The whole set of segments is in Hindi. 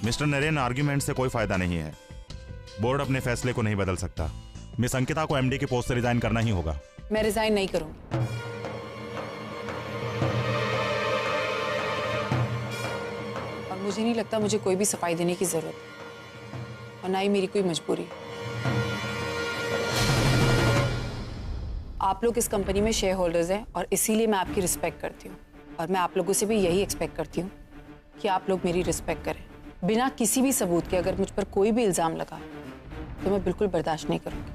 मिस्टर नरेन, आर्ग्यूमेंट से कोई फायदा नहीं है। बोर्ड अपने फैसले को नहीं बदल सकता। मिस अंकिता को एमडी के पोस्ट से रिजाइन करना ही होगा। मैं रिजाइन नहीं करूंगी। और मुझे नहीं लगता मुझे कोई भी सफाई देने की जरूरत है, और ना ही मेरी कोई मजबूरी। आप लोग इस कंपनी में शेयर होल्डर्स हैं और इसीलिए मैं आपकी रिस्पेक्ट करती हूँ, और मैं आप लोगों से भी यही एक्सपेक्ट करती हूँ कि आप लोग मेरी रिस्पेक्ट करें। बिना किसी भी सबूत के अगर मुझ पर कोई भी इल्जाम लगा तो मैं बिल्कुल बर्दाश्त नहीं करूंगी।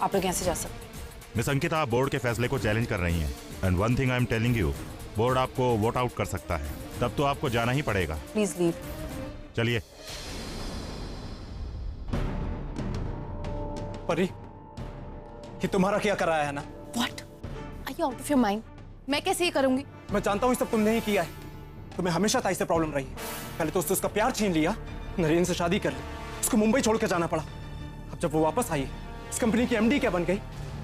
आप लोग यहाँ से जा सकते हैं। मिस अंकिता, आप बोर्ड के फैसले को चैलेंज कर रही हैं। And one thing I am telling you, board आपको वोट आउट कर सकता है, तब तो आपको जाना ही पड़ेगा। Please leave. चलिए। परी, ये तुम्हारा क्या कर रहा है ना? What? Are you out of your mind? मैं कैसे ये करूंगी? मैं जानता हूँ ये सब तुमने ही किया है। तुम्हें हमेशा ताई से प्रॉब्लम रही है। पहले तो उससे उसका प्यार छीन लिया, नरेन से शादी कर ली, उसको मुंबई छोड़ के जाना पड़ा। अब जब वो वापस आई, इस कंपनी की एमडी क्या बन गई,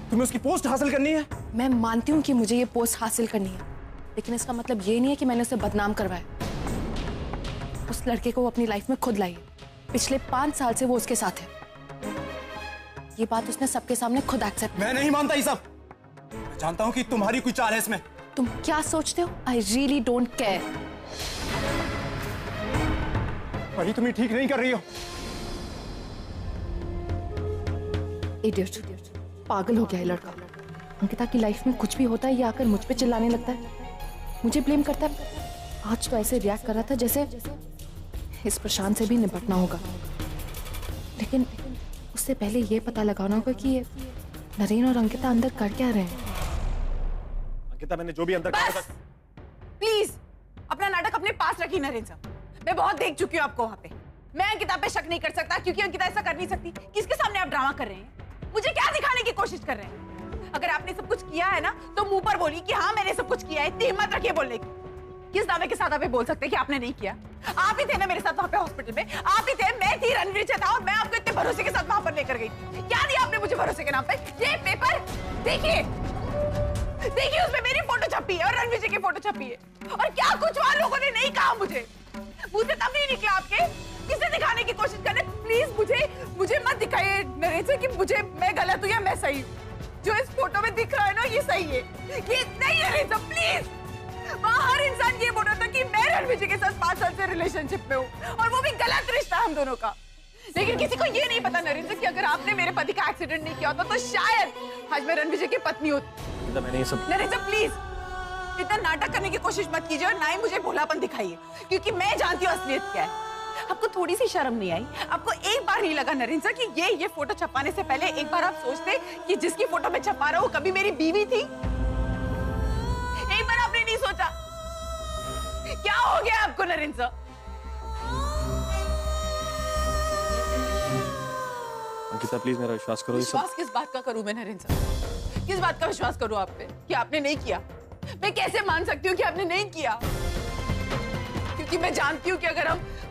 तुम्हें उसकी पोस्ट हासिल करनी है। मैं मानती हूँ कि मुझे ये पोस्ट हासिल करनी है, लेकिन इसका मतलब ये नहीं है कि मैंने उसे बदनाम करवाया। उस लड़के को वो अपनी लाइफ में खुद लाई है। पिछले 5 साल से वो उसके साथ है। ये बात उसने सबके सामने खुद एक्सेप्ट। मैं नहीं मानता ये सब। मैं जानता हूँ कि तुम्हारी कोई चाल है इसमें। तुम क्या सोचते हो? I really don't care. परी, तुम ये ठीक नहीं कर रही हो। इडियट, पागल हो गया है लड़का। अंकिता की लाइफ में कुछ भी होता है ये आकर मुझ पे चिल्लाने लगता है, मुझे ब्लेम करता है। आज तो ऐसे रिएक्ट कर रहा था जैसे इस प्रशांत से भी निपटना होगा, लेकिन उससे पहले ये पता लगाना होगा कि ये नरेन और अंकिता अंदर कर क्या रहे हैं। अंकिता, मैंने जो भी अंदर बस! प्लीज अपना नाटक अपने पास रखिए नरेन साहब। मैं बहुत देख चुकी हूँ आपको वहाँ पे। मैं अंकिता पे शक नहीं कर सकता क्योंकि अंकिता ऐसा कर नहीं सकती। किसके सामने आप ड्रामा कर रहे हैं? मुझे क्या दिखाने की कोशिश कर रहे हैं? अगर आपने सब कुछ किया है ना तो मुंह पर बोलिए कि हाँ मैंने सब कुछ किया है। इतनी हिम्मत रखिए बोलने की। किस दावे के साथ आप बोल सकते हैं कि आपने नहीं किया? आप ही थे ना मेरे साथ वहाँ पे हॉस्पिटल में। आप ही थे, मैं थी, रणवीर था, और मैं आपको इतने भरोसे के साथ वहाँ पर लेकर गई। क्या दिया आपने मुझे भरोसे के नाम पे? ये पेपर देखिए, देखिए उसमें मेरी फोटो छपी है और रणवीर जी की फोटो छपी है। और क्या कुछ वहाँ लोगों ने नहीं कहा मुझे। मुझे तब नहीं निकला आपके। किसे दिखाने की कोशिश कर रहे? प्लीज मुझे मत दिखाइए नरेन से कि मैं गलत हूँ या मैं सही हूँ। जो इस फोटो में दिख रहा है ना ये सही है। ये नहीं नरेन साहब, प्लीज। वहाँ हर इंसान ये बोल रहा था कि मैं रणवीर जी के साथ 5 साल से रिलेशनशिप में हूँ और वो भी गलत रिश्ता हम दोनों का। लेकिन किसी को ये नहीं पता नरेन से कि अगर आपने मेरे पति का एक्सीडेंट नहीं किया होता तो शायद आज मैं रणवीर जी की पत्नी होती। मैंने ये सब नरेन साहब प्लीज इतना नाटक करने की कोशिश मत कीजिए और ना ही मुझे भोलापन दिखाइए, क्योंकि मैं जानती हूँ असलियत क्या है। आपको थोड़ी सी शर्म नहीं आई? आपको एक बार नहीं लगा नरेन सर कि ये फोटो छपाने से पहले एक बार आप सोचते कि जिसकी फोटो मैं छपा रहा हूँ कभी मेरी बीवी थी? एक बार आपने नहीं सोचा? क्या हो गया आपको नरेन सर? अंकिता प्लीज मेरा विश्वास करो। विश्वास किस बात का करूं मैं नरेन सर? किस बात का विश्वास करूं आप पे कि आपने नहीं किया? मैं कैसे मान सकती हूँ कि आपने नहीं किया? क्योंकि मैं जानती हूँ कि अगर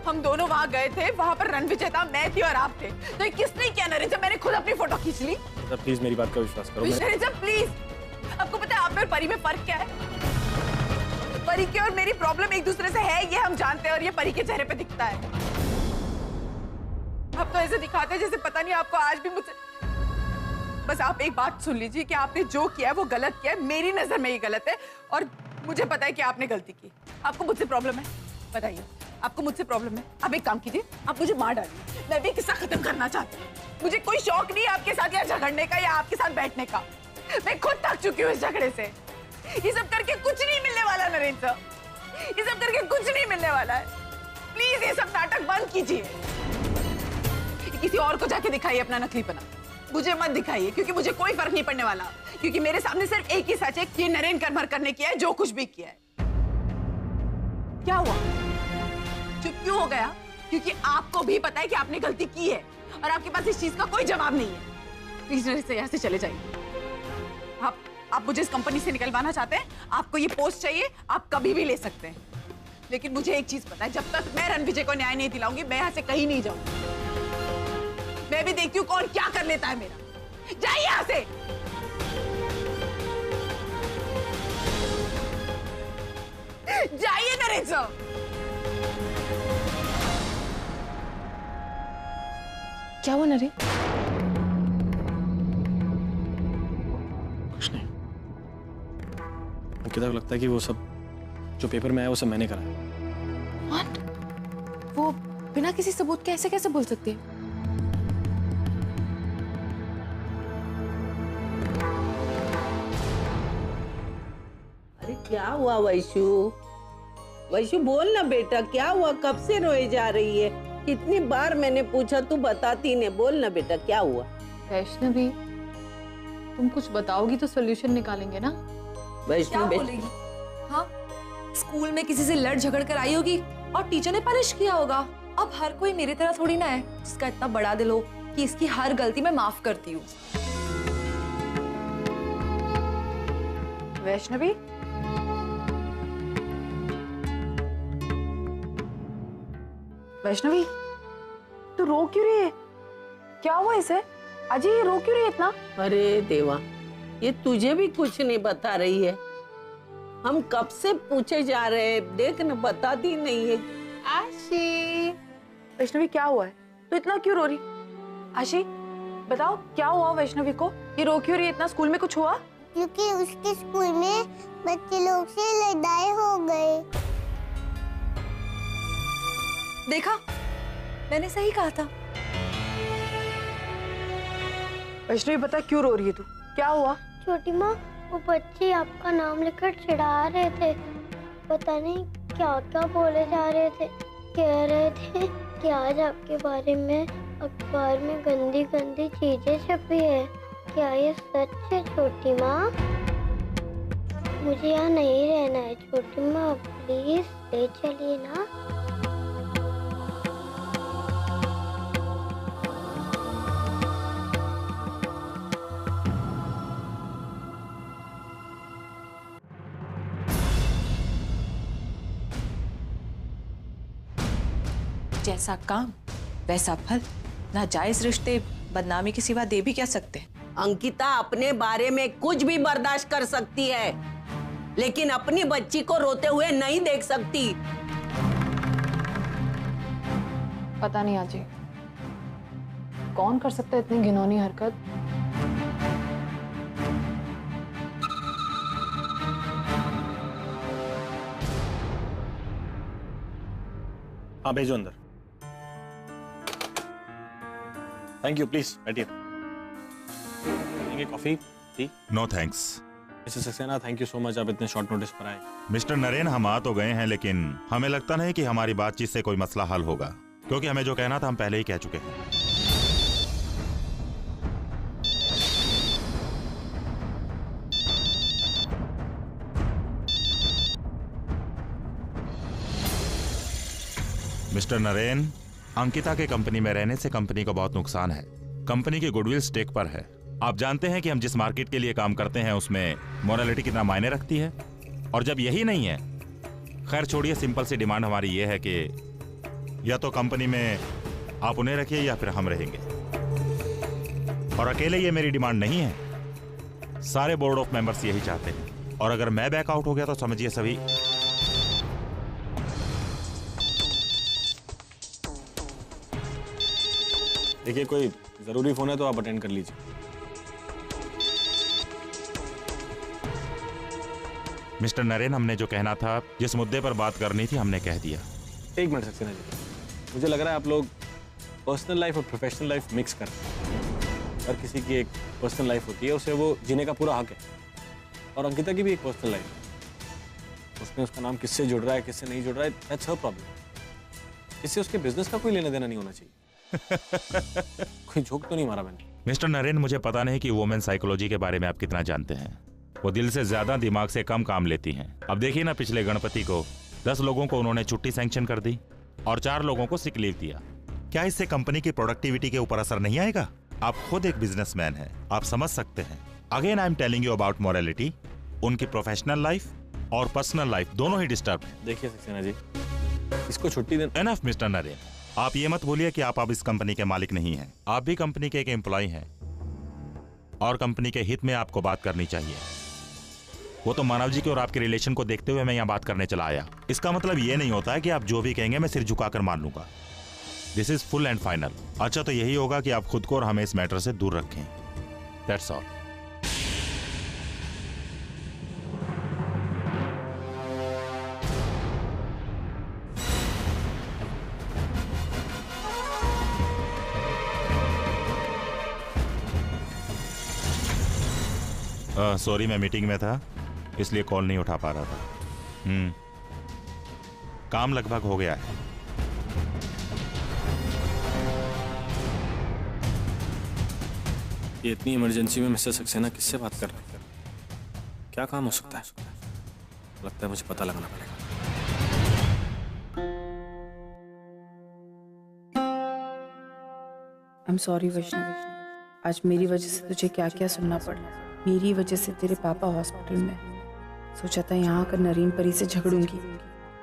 हम दोनों वहां गए थे, वहां पर रणविजय था, मैं थी और आप थे, तो ये किसने किया नरेन सर? मैंने खुद अपनी फोटो खींच ली। प्लीज मेरी बात का विश्वास करो नरेन सर प्लीज। आपको पता है आप में और परी में फर्क क्या है? परी की और मेरी प्रॉब्लम एक दूसरे से है ये हम जानते हैं और ये परी के चेहरे पे दिखता है। आप तो ऐसे दिखाते हैं जैसे पता नहीं आपको आज भी मुझसे। बस आप एक बात सुन लीजिए कि आपने जो किया है वो गलत किया है। मेरी नजर में ये गलत है और मुझे पता है कि आपने गलती की। आपको मुझसे प्रॉब्लम है? बताइए, आपको मुझसे प्रॉब्लम है? आप एक काम कीजिए, आप मुझे मार डालिए, मैं भी किस्सा खत्म करना चाहती हूँ। मुझे कोई शौक नहीं है आपके साथ या झगड़ने का या आपके साथ बैठने का। मैं खुद थक चुकी हूँ इस झगड़े से। ये सब करके कुछ नहीं मिलने वाला नरेन सर, ये सब करके कुछ नहीं मिलने वाला है। प्लीज ये सब नाटक बंद कीजिए। किसी और को जाके दिखाइए अपना नकलीपना, मुझे मत दिखाइए, क्योंकि मुझे कोई फर्क नहीं पड़ने वाला। क्योंकि मेरे सामने सिर्फ एक ही सच है कि नरेन करमर करने किया है जो कुछ भी किया है। क्या हुआ? चुप क्यों हो गया? क्योंकि आपको भी पता है कि आपने गलती की है और आपके पास इस चीज का कोई जवाब नहीं है। प्लीज यहाँ से चले जाइए। आप मुझे इस कंपनी से निकलवाना चाहते हैं, आपको ये पोस्ट चाहिए, आप कभी भी ले सकते हैं। लेकिन मुझे एक चीज पता है, जब तक मैं रणविजय को न्याय नहीं दिलाऊंगी मैं यहाँ से कहीं नहीं जाऊंगी। मैं भी देखती हूँ कौन क्या कर लेता है मेरा। जाइए यहाँ से। जाइए नरेंद्र साहब। क्या हुआ नरेन? कुछ नहीं। अंकिता को लगता है कि वो सब जो पेपर में आया वो सब मैंने करा है। What? वो बिना किसी सबूत के ऐसे कैसे बोल सकती है? अरे क्या हुआ वैशु? वैशु बोल ना बेटा, क्या हुआ? कब से रोए जा रही है? कितनी बार मैंने पूछा, तू बताती नहीं। बोल ना बेटा, क्या हुआ? वैष्णवी, तुम कुछ बताओगी तो सोल्यूशन निकालेंगे ना। वैष्णु बेटा, बोलेगी? हाँ, स्कूल में किसी से लड़ झगड़ कर आई होगी और टीचर ने पनिश किया होगा। अब हर कोई मेरी तरह थोड़ी ना है जिसका इतना बड़ा दिल हो कि इसकी हर गलती मैं माफ करती हूँ। वैष्णवी, वैष्णवी, तू रो क्यों रही है? क्या हुआ इसे? अजी ये रो क्यों रही है इतना? अरे देवा, ये तुझे भी कुछ नहीं बता रही है। हम कब से पूछे जा रहे हैं, देख न बताती नहीं है। आशी, वैष्णवी क्या हुआ है? तू इतना क्यों रो रही? आशी, बताओ क्या हुआ वैष्णवी को? ये रो क्यों रही है इतना? स्कूल में कुछ हुआ? क्योंकि उसके स्कूल में बच्चे लोग से लड़ाई हो गए। देखा, मैंने सही कहा था। वैष्णवी बता क्यों रो रही है तू? क्या हुआ? छोटी माँ, वो बच्चे आपका नाम लेकर चिढ़ा रहे थे। पता नहीं क्या क्या बोले जा रहे थे। कह रहे थे कि आज आपके बारे में अखबार में गंदी गंदी चीजें छपी है। क्या ये सच है छोटी माँ? मुझे यहाँ नहीं रहना है छोटी माँ, प्लीज ले चलिए ना। जैसा काम वैसा फल। नाजायज रिश्ते बदनामी के सिवा दे भी क्या सकते? अंकिता अपने बारे में कुछ भी बर्दाश्त कर सकती है, लेकिन अपनी बच्ची को रोते हुए नहीं देख सकती। पता नहीं आजी, कौन कर सकता है इतनी घिनौनी हरकत। हाँ भेजो अंदर। थैंक यू, प्लीज बैठिए। Coffee, tea? No thanks. Mister Saxena, thank you so much, आप इतने शॉर्ट नोटिस पर आए। मिस्टर नरेन, हम आ तो गए हैं, लेकिन हमें लगता नहीं कि हमारी बातचीत से कोई मसला हल होगा, क्योंकि हमें जो कहना था हम पहले ही कह चुके हैं। मिस्टर नरेन, अंकिता के कंपनी में रहने से कंपनी को बहुत नुकसान है। कंपनी की गुडविल स्टेक पर है। आप जानते हैं कि हम जिस मार्केट के लिए काम करते हैं उसमें मोरालिटी कितना मायने रखती है, और जब यही नहीं है, खैर छोड़िए, सिंपल सी डिमांड हमारी ये है कि या तो कंपनी में आप उन्हें रखिए या फिर हम रहेंगे। और अकेले ये मेरी डिमांड नहीं है, सारे बोर्ड ऑफ मेंबर्स यही चाहते हैं, और अगर मैं बैकआउट हो गया तो समझिए सभी। देखिए, कोई जरूरी फोन है तो आप अटेंड कर लीजिए। मिस्टर नरेन, हमने जो कहना था, जिस मुद्दे पर बात करनी थी, हमने कह दिया। एक मिनट सक्सेना जी, मुझे लग रहा है आप लोग पर्सनल लाइफ और प्रोफेशनल लाइफ मिक्स कर रहे हैं। हर किसी की एक पर्सनल लाइफ होती है, उसे वो जीने का पूरा हक है, और अंकिता की भी एक पर्सनल लाइफ है। उसमें उसका नाम किससे जुड़ रहा है, किससे नहीं जुड़ रहा है, दैट्स हर प्रॉब्लम। इससे उसके बिजनेस का कोई लेना देना नहीं होना चाहिए। कोई जोक तो नहीं मारा मैंने। मिस्टर नरेन, मुझे पता नहीं कि वुमेन साइकोलॉजी के बारे में आप कितना जानते हैं। वो दिल से ज्यादा दिमाग से कम काम लेती हैं। अब देखिए ना, पिछले गणपति को 10 लोगों को उन्होंने छुट्टी सैंक्शन कर दी और 4 लोगों को सिक लीव दिया। क्या इससे कंपनी की प्रोडक्टिविटी के ऊपर असर नहीं आएगा? आप खुद एक बिजनेसमैन हैं, आप समझ सकते हैं। Again I am telling you about morality. उनकी प्रोफेशनल लाइफ और पर्सनल लाइफ दोनों ही डिस्टर्ब है। देखिए सक्सेना जी, इसको छुट्टी देना। एनफ मिस्टर नरेन, आप ये मत भूलिए कि आप अब इस कंपनी के मालिक नहीं हैं। आप भी कंपनी के एक एम्प्लॉय हैं, और कंपनी के हित में आपको बात करनी चाहिए। वो तो मानव जी के और आपके रिलेशन को देखते हुए मैं यहाँ बात करने चला आया। इसका मतलब ये नहीं होता है कि आप जो भी कहेंगे मैं सिर झुकाकर मान लूंगा। This is full and final. अच्छा तो यही होगा कि आप खुद को और हमें इस मैटर से दूर रखें। That's all. सॉरी मैं मीटिंग में था इसलिए कॉल नहीं उठा पा रहा था। काम लगभग हो गया है। ये इतनी इमरजेंसी में मिस्टर सक्सेना किससे बात कर रहे हैं? क्या काम हो सकता है? लगता है मुझे पता लगाना पड़ेगा। I'm sorry वैष्णवी, आज मेरी वजह से तुझे क्या क्या सुनना पड़ा। मेरी वजह से तेरे पापा हॉस्पिटल में। सोचा था यहाँ आकर नरीन परी से झगड़ूंगी,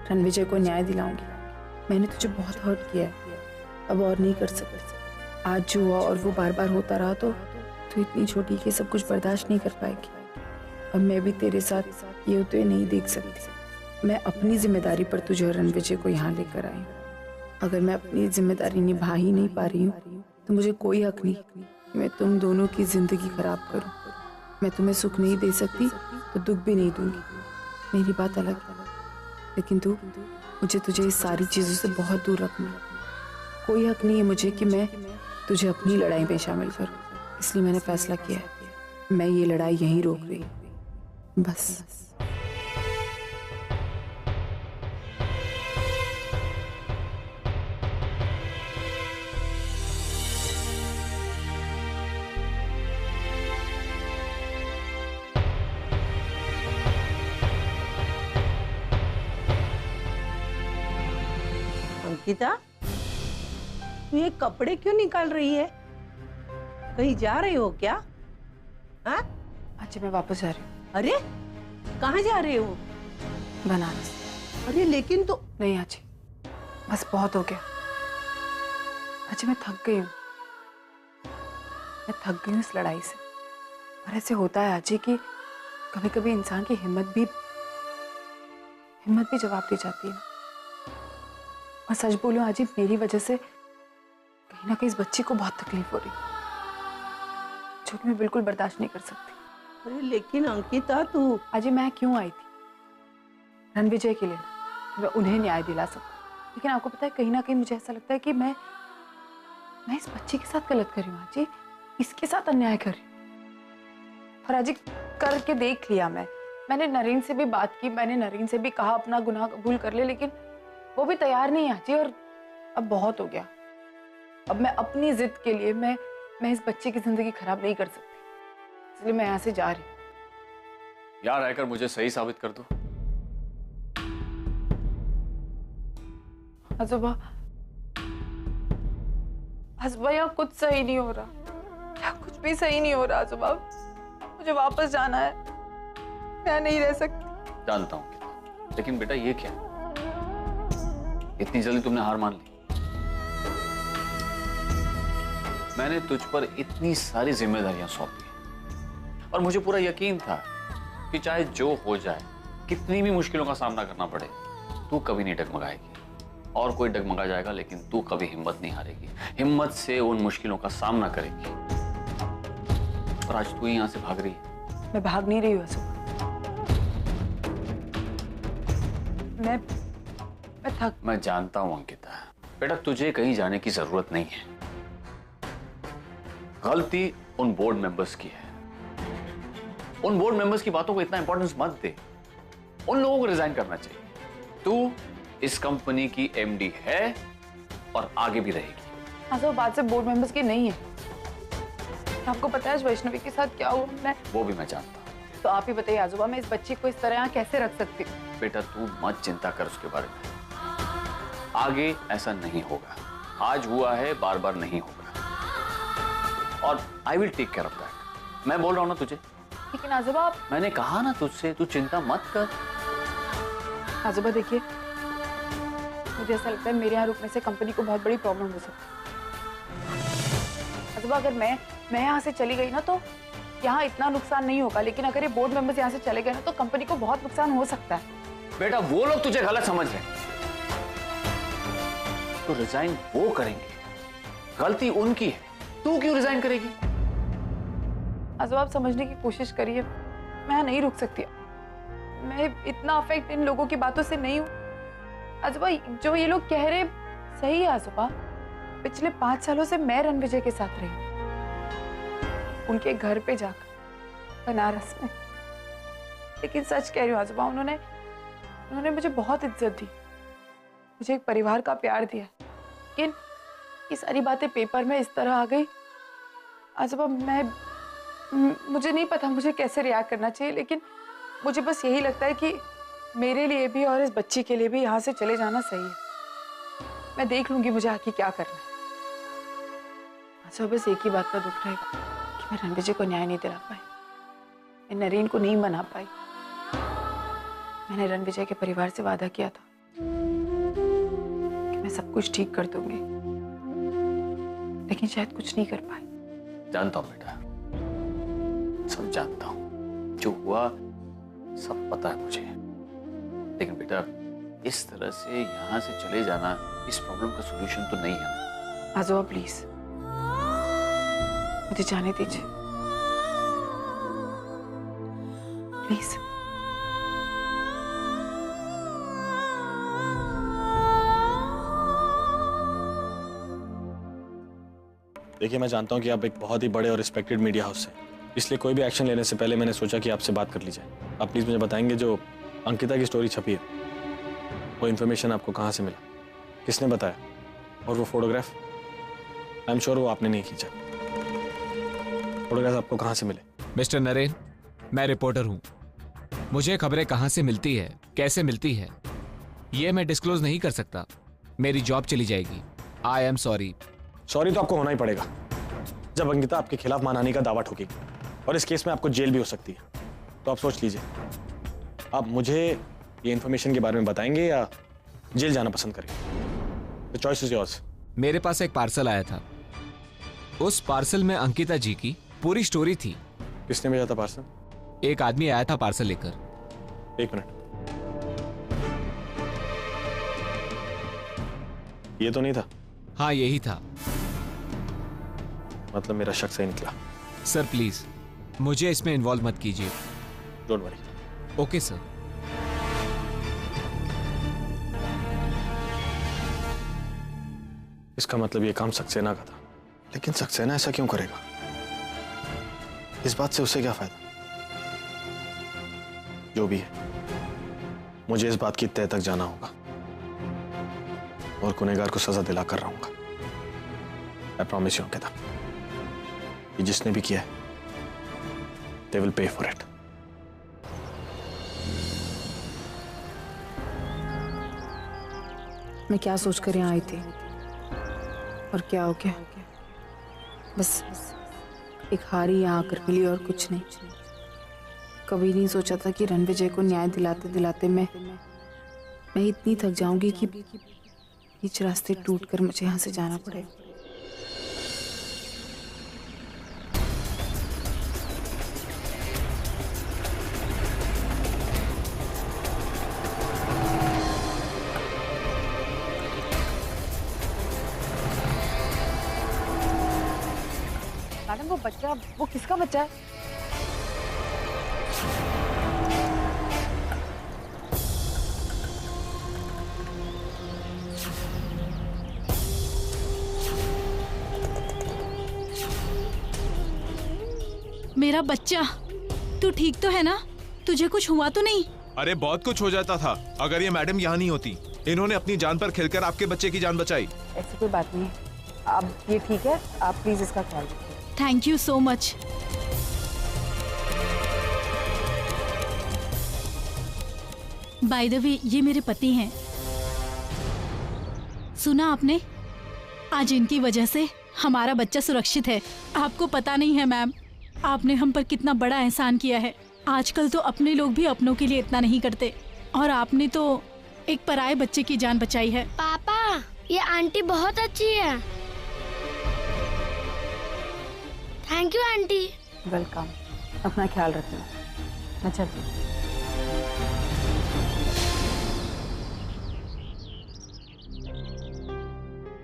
रणविजय को न्याय दिलाऊंगी। मैंने तुझे बहुत हर्ट किया है, अब और नहीं कर सकती। आज जो हुआ और वो बार बार होता रहा तो तू इतनी छोटी कि सब कुछ बर्दाश्त नहीं कर पाएगी। अब मैं भी तेरे साथ ये होते हुए नहीं देख सकती। मैं अपनी जिम्मेदारी पर तुझे और रणविजय को यहाँ लेकर आई हूँ। अगर मैं अपनी जिम्मेदारी निभा ही नहीं पा रही हूँ तो मुझे कोई हक नहीं कि मैं तुम दोनों की जिंदगी खराब करूँ। मैं तुम्हें सुख नहीं दे सकती तो दुख भी नहीं दूंगी। मेरी बात अलग है, लेकिन मुझे तुझे इस सारी चीज़ों से बहुत दूर रखना। कोई हक नहीं है मुझे कि मैं तुझे अपनी लड़ाई में शामिल करूं। इसलिए मैंने फैसला किया है मैं ये लड़ाई यहीं रोक रही हूं, बस। अंकिता, तू ये कपड़े क्यों निकाल रही है? कहीं जा रही हो क्या? हाँ? अच्छा मैं वापस जा रही हूँ। अरे कहाँ जा रहे हो? बनारस। अरे लेकिन तो नहीं आजी, बस बहुत हो गया। अच्छा मैं थक गई हूँ, इस लड़ाई से। और ऐसे होता है आजी कि कभी कभी इंसान की हिम्मत भी जवाब दे जाती है। और सच बोलूं आजी, मेरी वजह से कहीं ना कहीं इस बच्ची को बहुत तकलीफ हो रही है, जो कि मैं बिल्कुल बर्दाश्त नहीं कर सकती। अरे लेकिन अंकिता तू आजी मैं क्यों आई थी? रणविजय के लिए, मैं उन्हें न्याय दिला सकूं। लेकिन आपको पता है कहीं ना कहीं मुझे ऐसा लगता है कि मैं इस बच्ची के साथ गलत कर रही हूँ आजी, इसके साथ अन्याय कर रही हूँ। और आजी करके देख लिया मैंने नरीन से भी बात की, मैंने नरीन से भी कहा अपना गुनाह कबूल कर ले, लेकिन वो भी तैयार नहीं आजी। और अब बहुत हो गया। अब मैं अपनी जिद के लिए मैं इस बच्चे की जिंदगी खराब नहीं कर सकती, इसलिए मैं यहाँ से जा रही हूँ। यार आकर मुझे सही साबित कर दो। आजोबा यहाँ कुछ सही नहीं हो रहा, यहाँ कुछ भी सही नहीं हो रहा आजोबा। मुझे वापस जाना है, मैं नहीं रह सकती। जानता हूँ, लेकिन बेटा ये क्या, इतनी जल्दी तुमने हार मान ली? मैंने तुझ पर इतनी सारी जिम्मेदारियां सौंपी और मुझे पूरा यकीन था कि चाहे जो हो जाए, कितनी भी मुश्किलों का सामना करना पड़े, तू कभी नहीं डगमगाएगी। और कोई डगमगा जाएगा लेकिन तू कभी हिम्मत नहीं हारेगी, हिम्मत से उन मुश्किलों का सामना करेगी। और आज तू यहाँ से भाग रही है। मैं भाग नहीं रही हूँ आजोबा, मैं जानता हूं अंकिता, बेटा तुझे कहीं जाने की जरूरत नहीं है। गलती उन बोर्ड मेंबर्स की है। उन बोर्ड मेंबर्स की बातों को इतना इंपॉर्टेंस मत दे। उन लोगों को रिजाइन करना चाहिए। तू इस कंपनी की एमडी है और आगे भी रहेगी। हाँ, तो बात से बोर्ड मेंबर्स की नहीं है। आपको पता है वैष्णवी के साथ क्या हुआ? वो भी मैं जानता हूँ। तो आप ही बताइए आजोबा, मैं इस बच्ची को इस तरह यहाँ कैसे रख सकती हूँ? बेटा तू मत चिंता कर उसके बारे में, आगे ऐसा नहीं होगा। आज हुआ है, बार बार नहीं होगा। और I will take care of that. मैं बोल रहा हूँ ना तुझे। लेकिन आजोबा, मैंने कहा ना तुझसे, तू चिंता मत कर। आजोबा देखिए, मुझे ऐसा लगता है मेरे यहाँ रुकने से कंपनी को बहुत बड़ी प्रॉब्लम हो सकती है। आजोबा अगर मैं यहाँ से चली गई ना तो यहाँ इतना नुकसान नहीं होगा, लेकिन अगर ये बोर्ड मेंबर्स यहाँ से चले गए ना तो कंपनी को बहुत नुकसान हो सकता है। बेटा वो लोग तुझे गलत समझ रहे हैं। तो रिजाइन वो करेंगे, गलती उनकी है, तू क्यों रिजाइन करेगी? आजो आप समझने की कोशिश करिए, मैं नहीं रुक सकती। मैं इतना अफेक्ट इन लोगों की बातों से नहीं हूँ। आजोबा जो ये लोग कह रहे सही है आजोबा। पिछले 5 सालों से मैं रणविजय के साथ रही, उनके घर पे जाकर बनारस में। लेकिन सच कह रही हूँ आजोबा, उन्होंने मुझे बहुत इज्जत दी, मुझे एक परिवार का प्यार दिया। लेकिन ये सारी बातें पेपर में इस तरह आ गई आजोबा, मुझे नहीं पता मुझे कैसे रिएक्ट करना चाहिए। लेकिन मुझे बस यही लगता है कि मेरे लिए भी और इस बच्ची के लिए भी यहाँ से चले जाना सही है। मैं देख लूंगी मुझे आगे क्या करना है। अच्छा बस एक ही बात का दुख रहेगा कि मैं रणविजय को न्याय नहीं दिला पाई, मैं नरेन को नहीं मना पाई। मैंने रणविजय के परिवार से वादा किया था कि मैं सब कुछ ठीक कर दूंगी, लेकिन शायद कुछ नहीं कर पाई। जानता हूं बेटा, सब जानता हूं, जो हुआ सब पता है मुझे। लेकिन बेटा इस तरह से यहाँ से चले जाना इस प्रॉब्लम का सॉल्यूशन तो नहीं है ना। आजोबा प्लीज मुझे जाने दीजिए, प्लीज। देखिए मैं जानता हूं कि आप एक बहुत ही बड़े और रिस्पेक्टेड मीडिया हाउस से, इसलिए कोई भी एक्शन लेने से पहले मैंने सोचा कि आपसे बात कर ली जाए। आप प्लीज मुझे बताएंगे जो अंकिता की स्टोरी छपी है, वो इन्फॉर्मेशन आपको कहाँ से मिला, किसने बताया, और वो फोटोग्राफ? आई एम श्योर वो आपने नहीं खींचा। फोटोग्राफ आपको कहाँ से मिले? मिस्टर नरेन, मैं रिपोर्टर हूँ। मुझे खबरें कहाँ से मिलती है, कैसे मिलती है, ये मैं डिस्क्लोज नहीं कर सकता। मेरी जॉब चली जाएगी। I am sorry. सॉरी तो आपको होना ही पड़ेगा जब अंकिता आपके खिलाफ मानहानि का दावा ठोकेगी, और इस केस में आपको जेल भी हो सकती है। तो आप सोच लीजिए, आप मुझे ये इन्फॉर्मेशन के बारे में बताएंगे या जेल जाना पसंद करेंगे? The choice is yours. मेरे पास एक पार्सल आया था, उस पार्सल में अंकिता जी की पूरी स्टोरी थी। किसने भेजा था पार्सल? एक आदमी आया था पार्सल लेकर। एक मिनट, ये तो नहीं था? हाँ यही था। मतलब मेरा शक सही निकला। सर प्लीज मुझे इसमें इन्वॉल्व मत कीजिए। Don't worry. Okay sir. इसका मतलब ये काम सक्सेना का था, लेकिन सक्सेना ऐसा क्यों करेगा? इस बात से उसे क्या फायदा? जो भी है, मुझे इस बात की तह तक जाना होगा और गुनहगार को सजा दिलाकर रहूंगा। आई प्रॉमिस यू अंकिता, ये जिसने भी किया है they will pay for it. मैं क्या सोचकर यहाँ आई थी और क्या हो गया? बस एक हारी यहाँ आकर मिली और कुछ नहीं। कभी नहीं सोचा था कि रणविजय को न्याय दिलाते दिलाते मैं इतनी थक जाऊंगी कि बीच रास्ते टूटकर मुझे यहाँ से जाना पड़ेगा। मैडम वो बच्चा, वो किसका बच्चा है? मेरा बच्चा, तू ठीक तो है ना? तुझे कुछ हुआ तो नहीं? अरे बहुत कुछ हो जाता था अगर ये मैडम यहाँ नहीं होती। इन्होंने अपनी जान पर खेलकर आपके बच्चे की जान बचाई। ऐसी कोई बात नहीं है, अब ये ठीक है, आप प्लीज इसका ख्याल रखिए। Thank you so much. By the way ये मेरे पति हैं। सुना आपने? आज इनकी वजह से हमारा बच्चा सुरक्षित है। आपको पता नहीं है मैम, आपने हम पर कितना बड़ा एहसान किया है। आजकल तो अपने लोग भी अपनों के लिए इतना नहीं करते, और आपने तो एक पराये बच्चे की जान बचाई है। पापा, ये आंटी बहुत अच्छी है। Thank you aunty. वेलकम। अपना ख्याल रखना। मैं चलती हूँ।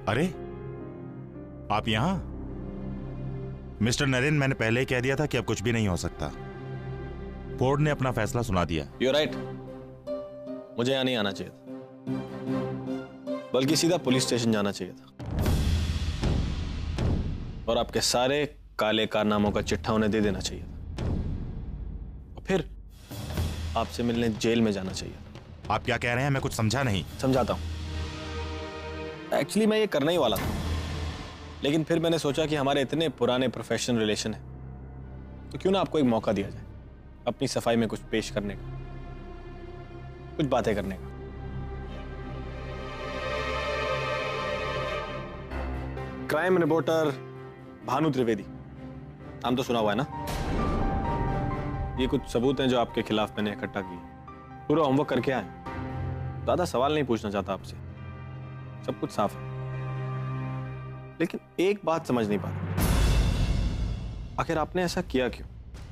अरे आप यहां? मिस्टर नरेन, मैंने पहले ही कह दिया था कि अब कुछ भी नहीं हो सकता। कोर्ट ने अपना फैसला सुना दिया। You're right. मुझे यहाँ नहीं आना चाहिए था, बल्कि सीधा पुलिस स्टेशन जाना चाहिए था और आपके सारे काले कारनामों का चिट्ठा उन्हें दे देना चाहिए था और फिर आपसे मिलने जेल में जाना चाहिए था। आप क्या कह रहे हैं? मैं कुछ समझा नहीं। समझाता हूं। एक्चुअली मैं ये करना ही वाला था, लेकिन फिर मैंने सोचा कि हमारे इतने पुराने प्रोफेशनल रिलेशन है, तो क्यों ना आपको एक मौका दिया जाए अपनी सफाई में कुछ पेश करने का, कुछ बातें करने का। क्राइम रिपोर्टर भानु त्रिवेदी, नाम तो सुना हुआ है ना? ये कुछ सबूत हैं जो आपके खिलाफ मैंने इकट्ठा किए। पूरा होमवर्क करके आए, ज्यादा सवाल नहीं पूछना चाहता आपसे, सब कुछ साफ है। लेकिन एक बात समझ नहीं पा रहा, आखिर आपने ऐसा किया क्यों,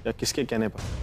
या किसके कहने पर?